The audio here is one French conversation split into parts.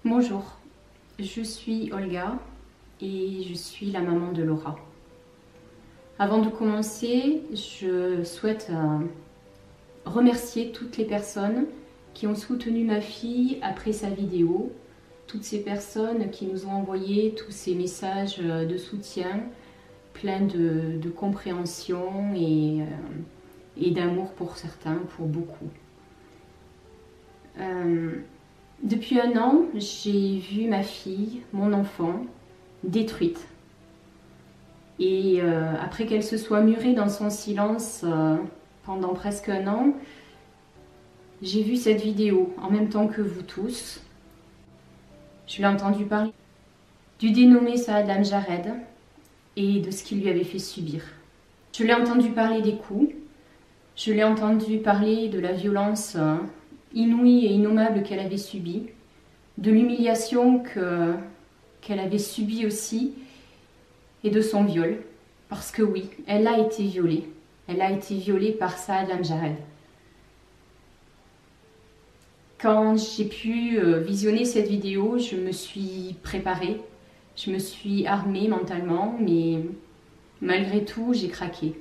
Bonjour, je suis Olga et je suis la maman de Laura. Avant de commencer, je souhaite remercier toutes les personnes qui ont soutenu ma fille après sa vidéo, toutes ces personnes qui nous ont envoyé tous ces messages de soutien, pleins de compréhension et d'amour pour certains, pour beaucoup. Depuis 1 an, j'ai vu ma fille, mon enfant, détruite. Et après qu'elle se soit murée dans son silence pendant presque 1 an, j'ai vu cette vidéo en même temps que vous tous. Je l'ai entendu parler du dénommé Saad Lamjared et de ce qu'il lui avait fait subir. Je l'ai entendu parler des coups, je l'ai entendu parler de la violence inouïe et innommable qu'elle avait subie, de l'humiliation qu'elle avait subie aussi, et de son viol. Parce que oui, elle a été violée. Elle a été violée par Saad Lamjared. Quand j'ai pu visionner cette vidéo, je me suis préparée, je me suis armée mentalement, mais malgré tout, j'ai craqué.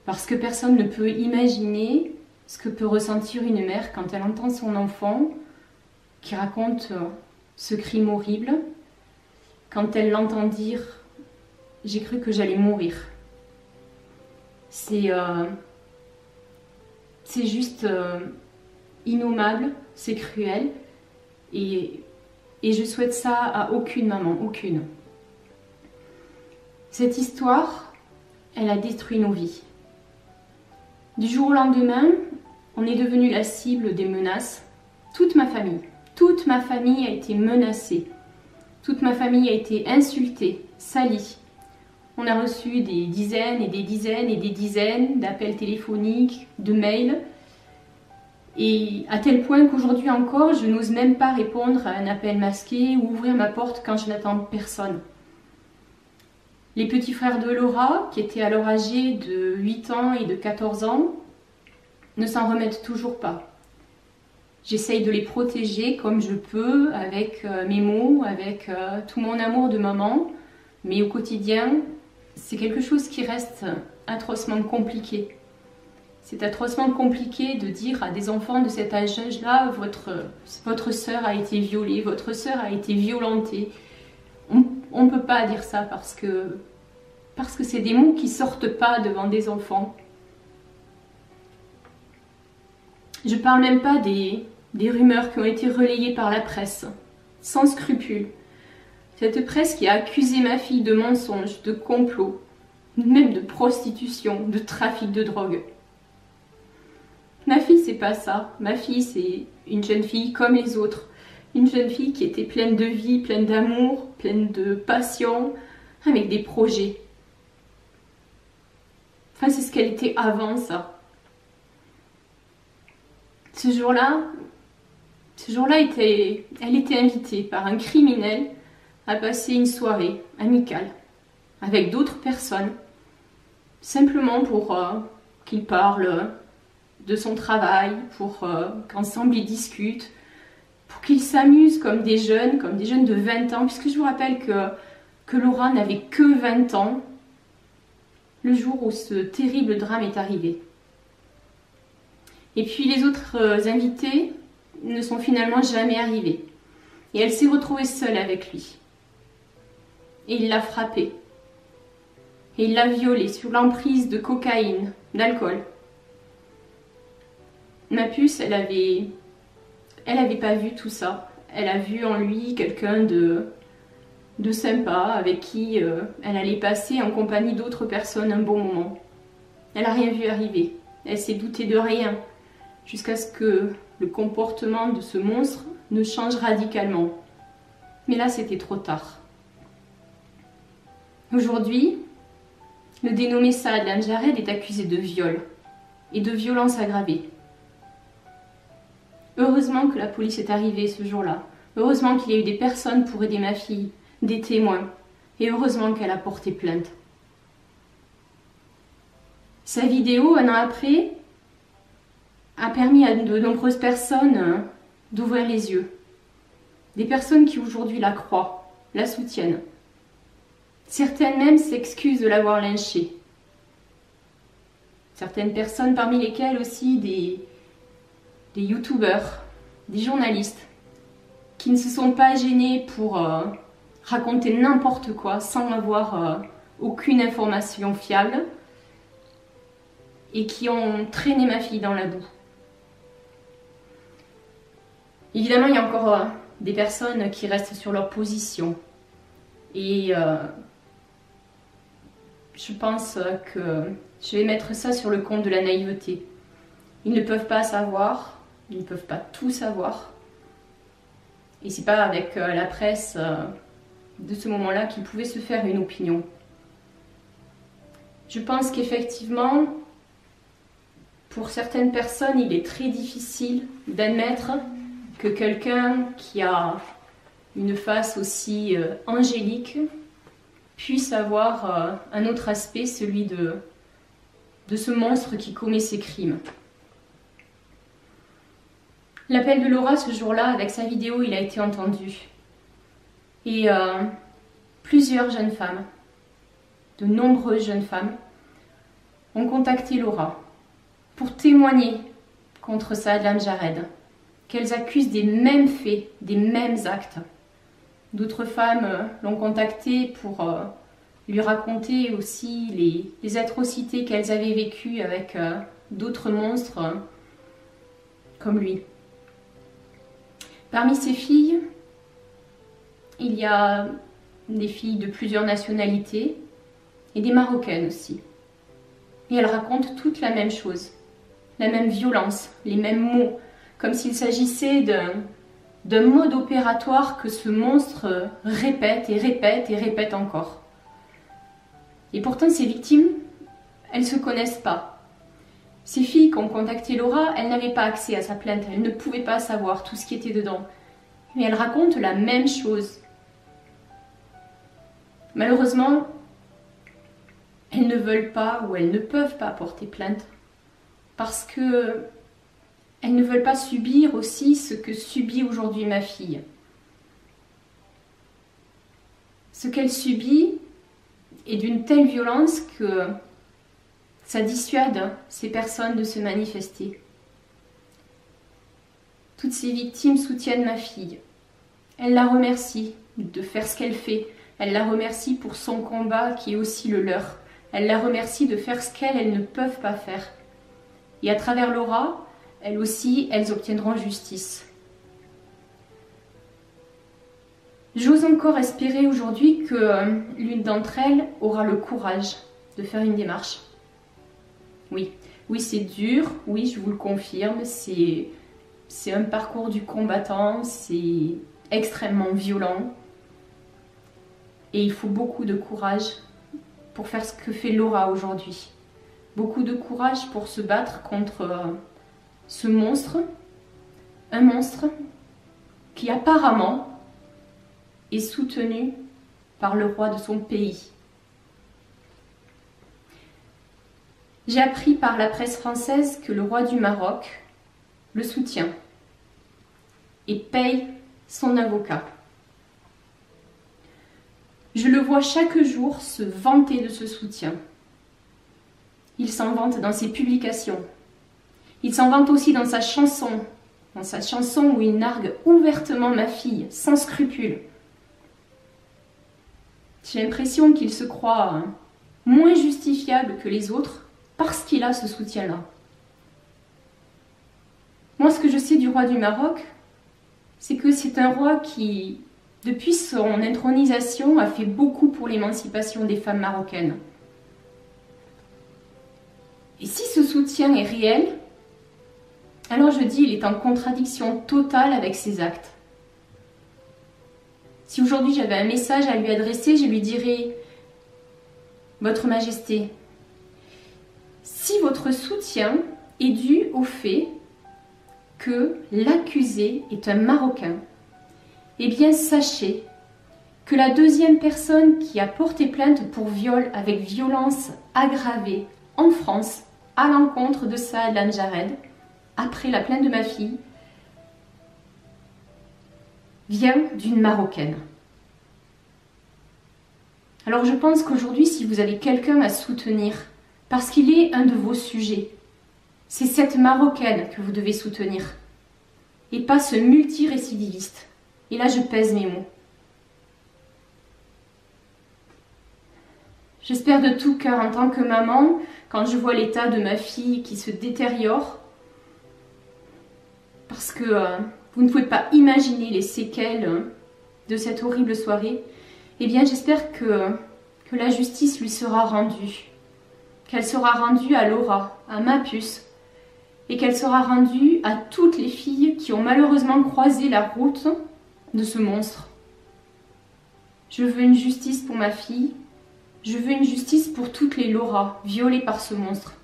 Parce que personne ne peut imaginer ce que peut ressentir une mère quand elle entend son enfant qui raconte ce crime horrible, quand elle l'entend dire « j'ai cru que j'allais mourir ». C'est juste innommable, c'est cruel et je souhaite ça à aucune maman, aucune. Cette histoire, elle a détruit nos vies. Du jour au lendemain, on est devenu la cible des menaces. Toute ma famille a été menacée. Toute ma famille a été insultée, salie. On a reçu des dizaines et des dizaines et des dizaines d'appels téléphoniques, de mails. Et à tel point qu'aujourd'hui encore, je n'ose même pas répondre à un appel masqué ou ouvrir ma porte quand je n'attends personne. Les petits frères de Laura, qui étaient alors âgés de 8 ans et de 14 ans, ne s'en remettent toujours pas. J'essaye de les protéger comme je peux, avec mes mots, avec tout mon amour de maman, mais au quotidien, c'est quelque chose qui reste atrocement compliqué. C'est atrocement compliqué de dire à des enfants de cet âge-là, votre sœur a été violée, votre sœur a été violentée. On ne peut pas dire ça parce que c'est des mots qui ne sortent pas devant des enfants. Je ne parle même pas des rumeurs qui ont été relayées par la presse, sans scrupule. Cette presse qui a accusé ma fille de mensonges, de complot, même de prostitution, de trafic de drogue. Ma fille, c'est pas ça. Ma fille, c'est une jeune fille comme les autres. Une jeune fille qui était pleine de vie, pleine d'amour, pleine de passion, avec des projets. Enfin, c'est ce qu'elle était avant ça. Ce jour-là, elle était invitée par un criminel à passer une soirée amicale avec d'autres personnes, simplement pour qu'ils parlent de son travail, pour qu'ensemble ils discutent, pour qu'ils s'amusent comme des jeunes de 20 ans, puisque je vous rappelle que Laura n'avait que 20 ans le jour où ce terrible drame est arrivé. Et puis les autres invités ne sont finalement jamais arrivés. Et elle s'est retrouvée seule avec lui. Et il l'a frappée. Et il l'a violée sous l'emprise de cocaïne, d'alcool. Ma puce, elle avait pas vu tout ça. Elle a vu en lui quelqu'un de de sympa, avec qui elle allait passer en compagnie d'autres personnes un bon moment. Elle n'a rien vu arriver, elle s'est doutée de rien, jusqu'à ce que le comportement de ce monstre ne change radicalement. Mais là, c'était trop tard. Aujourd'hui, le dénommé Saad Lamjared est accusé de viol et de violence aggravée. Heureusement que la police est arrivée ce jour-là. Heureusement qu'il y a eu des personnes pour aider ma fille, des témoins. Et heureusement qu'elle a porté plainte. Sa vidéo, un an après, a permis à de nombreuses personnes d'ouvrir les yeux. Des personnes qui aujourd'hui la croient, la soutiennent. Certaines même s'excusent de l'avoir lynchée. Certaines personnes, parmi lesquelles aussi des youtubeurs, des journalistes, qui ne se sont pas gênés pour raconter n'importe quoi sans avoir aucune information fiable et qui ont traîné ma fille dans la boue. Évidemment, il y a encore des personnes qui restent sur leur position et je pense que je vais mettre ça sur le compte de la naïveté. Ils ne peuvent pas savoir, ils ne peuvent pas tout savoir. Et c'est pas avec la presse de ce moment-là qu'ils pouvaient se faire une opinion. Je pense qu'effectivement, pour certaines personnes, il est très difficile d'admettre que quelqu'un qui a une face aussi angélique puisse avoir un autre aspect, celui de ce monstre qui commet ses crimes. L'appel de Laura ce jour-là, avec sa vidéo, il a été entendu. Et plusieurs jeunes femmes, de nombreuses jeunes femmes, ont contacté Laura pour témoigner contre Saad Lamjared, qu'elles accusent des mêmes faits, des mêmes actes. D'autres femmes l'ont contactée pour lui raconter aussi les atrocités qu'elles avaient vécues avec d'autres monstres comme lui. Parmi ces filles, il y a des filles de plusieurs nationalités et des Marocaines aussi. Et elles racontent toutes la même chose, la même violence, les mêmes mots, comme s'il s'agissait d'un mode opératoire que ce monstre répète et répète et répète encore. Et pourtant, ces victimes, elles ne se connaissent pas. Ces filles qui ont contacté Laura, elles n'avaient pas accès à sa plainte, elles ne pouvaient pas savoir tout ce qui était dedans. Mais elles racontent la même chose. Malheureusement, elles ne veulent pas ou elles ne peuvent pas porter plainte parce que elles ne veulent pas subir aussi ce que subit aujourd'hui ma fille. Ce qu'elle subit est d'une telle violence que ça dissuade ces personnes de se manifester. Toutes ces victimes soutiennent ma fille. Elles la remercient de faire ce qu'elle fait. Elles la remercient pour son combat qui est aussi le leur. Elles la remercient de faire ce qu'elles ne peuvent pas faire. Et à travers Laura, elles aussi, elles obtiendront justice. J'ose encore espérer aujourd'hui que l'une d'entre elles aura le courage de faire une démarche. Oui, c'est dur, oui, je vous le confirme, c'est un parcours du combattant, c'est extrêmement violent. Et il faut beaucoup de courage pour faire ce que fait Laura aujourd'hui. Beaucoup de courage pour se battre contre ce monstre, un monstre qui apparemment est soutenu par le roi de son pays. J'ai appris par la presse française que le roi du Maroc le soutient et paye son avocat. Je le vois chaque jour se vanter de ce soutien. Il s'en vante dans ses publications. Il s'en vante aussi dans sa chanson où il nargue ouvertement ma fille, sans scrupule. J'ai l'impression qu'il se croit moins justifiable que les autres parce qu'il a ce soutien-là. Moi, ce que je sais du roi du Maroc, c'est que c'est un roi qui, depuis son intronisation, a fait beaucoup pour l'émancipation des femmes marocaines. Et si ce soutien est réel, alors je dis il est en contradiction totale avec ses actes. Si aujourd'hui j'avais un message à lui adresser, je lui dirais « Votre Majesté, si votre soutien est dû au fait que l'accusé est un Marocain, eh bien sachez que la deuxième personne qui a porté plainte pour viol avec violence aggravée en France à l'encontre de Saad Lanjared, après la plainte de ma fille, vient d'une Marocaine. Alors je pense qu'aujourd'hui, si vous avez quelqu'un à soutenir, parce qu'il est un de vos sujets, c'est cette Marocaine que vous devez soutenir, et pas ce multirécidiviste. Et là, je pèse mes mots. J'espère de tout cœur, en tant que maman, quand je vois l'état de ma fille qui se détériore, parce que vous ne pouvez pas imaginer les séquelles de cette horrible soirée, eh bien j'espère que la justice lui sera rendue, qu'elle sera rendue à Laura, à ma puce, et qu'elle sera rendue à toutes les filles qui ont malheureusement croisé la route de ce monstre. Je veux une justice pour ma fille, je veux une justice pour toutes les Laura violées par ce monstre.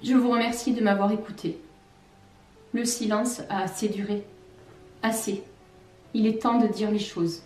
Je vous remercie de m'avoir écouté. Le silence a assez duré. Assez. Il est temps de dire les choses.